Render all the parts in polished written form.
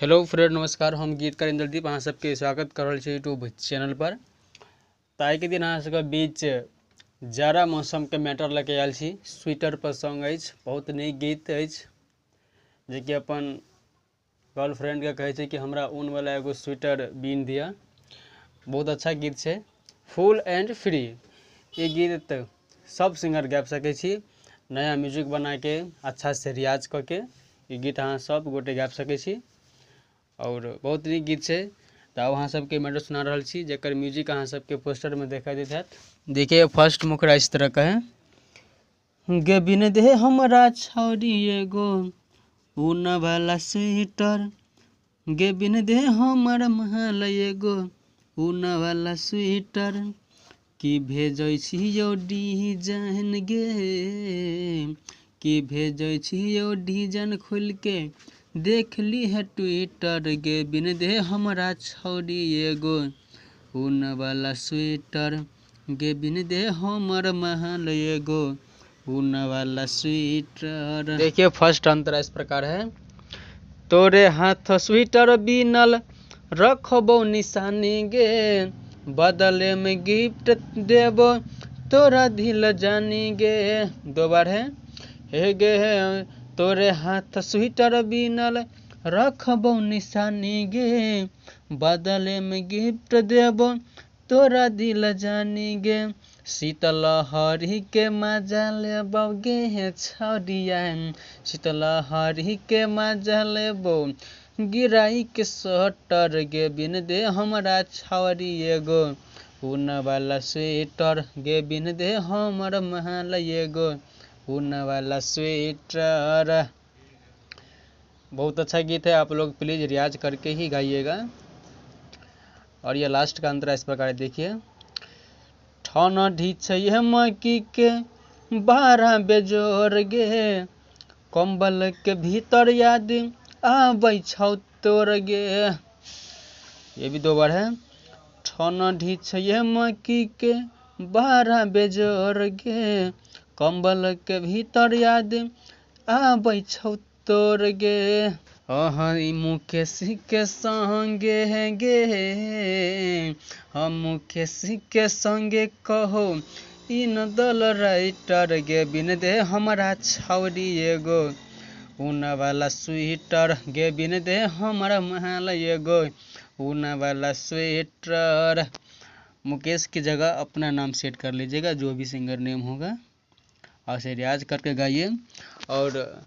Hello friend, नमस्कार। हम गीतकार इंद्रदीप अहाँ सबके स्वागत कर रहल छी यूट्यूब चैनल पर। तो आइ के दिन अहाँ सबके बीच जाड़ा मौसम के मैटर लेके आयल छी। स्वेटर पर सॉन्ग अछि, बहुत नीक गीत अछि, जे कि अपन गर्लफ्रेंड के कहै छै कि हमरा ऊन वाला एगो स्वेटर बीन दिया। बहुत अच्छा गीत छै, फुल एंड फ्री। ये गीत सब सिंगर गाबि सकै छी, नया म्यूजिक बना के अच्छा से रियाज कऽ के ये गीत अहाँ सब गोटे गाबि सकै छी और बहुत नीक गीत छै। तो अहाँ सबके मैटर सुना रहल छी, जेकर म्यूजिक अहाँ सबके पोस्टर में देखा देत हैत। देखिए, फर्स्ट मुखड़ा इस तरह का है। गे बिन दे हमरा छौरी एगो ऊन वाला स्वेटर, गे बिन दे हमर महल एगो ऊन वाला स्वेटर, की भेजै छियौ डिजाइन गे, की भेजै छियौ डिजाइन खोल के देख ली है ट्विटर, गे बिन दे हमरा छौरी एगो ऊन वाला स्वेटर, गे बिन दे हमर महल एगो ऊन वाला स्वेटर। देखिए, फर्स्ट अंतर इस प्रकार है। तोरे हाथ स्वेटर बीनल रखबो निशानी गे, बदले में गिफ्ट देबो तोरा दिल जानी गे। दो बार है। हे गे तोरे हाथ स्वेटर बीनल रखबो निशानी गे, बदले में गिफ्ट देबो तोरा दिल जानी गे, शीतलहरी के मजा लेबो गे छौरिया, शीतलहरी के मजा लेबो गिराई के स्वेटर, गे बिन दे हमरा छौरी एगो ऊन वाला स्वेटर, गे बिन दे हमर महल एगो ऊन वाला स्वेटर। बहुत अच्छा गीत है, आप लोग प्लीज रियाज करके ही गाइएगा। और ये लास्ट का अंतर इस प्रकार देखिए। ठंडी छै मकी के 12 बेजोर गे, कंबल के भीतर याद आबै छौ तोर गे। ये भी दो बार है। ठंडी छै मकी के 12 बेजोर गे, कंबल के भीतर याद आबै छौ तोर गे। मुकेश के संगे है गे, हम मुकेश के संगे कहो इन दल राइटर, गे बिन दे हमरा छौरी एगो ऊन वाला स्वेटर, गे बिन दे हमरा महल एगो ऊन वाला स्वेटर। मुकेश की जगह अपना नाम सेट कर लीजिएगा, जो भी सिंगर नेम होगा, और से रियाज करके गाइए। और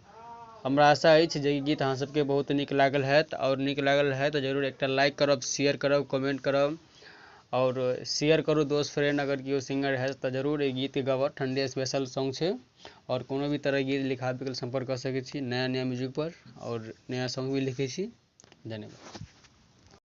हमरा आशा अछि जे गीत अहाँ सबके बहुत नीक लागल हैत, और नीक लागल है तो जरूर एक लाइक करब, शेयर करब, कमेंट करब, और शेयर करू दोस्त फ्रेंड। अगर केओ सिंगर है तो जरूर ये गीत गाबऽ, ठंडे स्पेशल सॉन्ग छै। और कोनो भी तरह गीत लिखाबे के संपर्क कर सकै छी नया म्यूजिक पर, और नया सॉन्ग भी लिखे छी। धन्यवाद।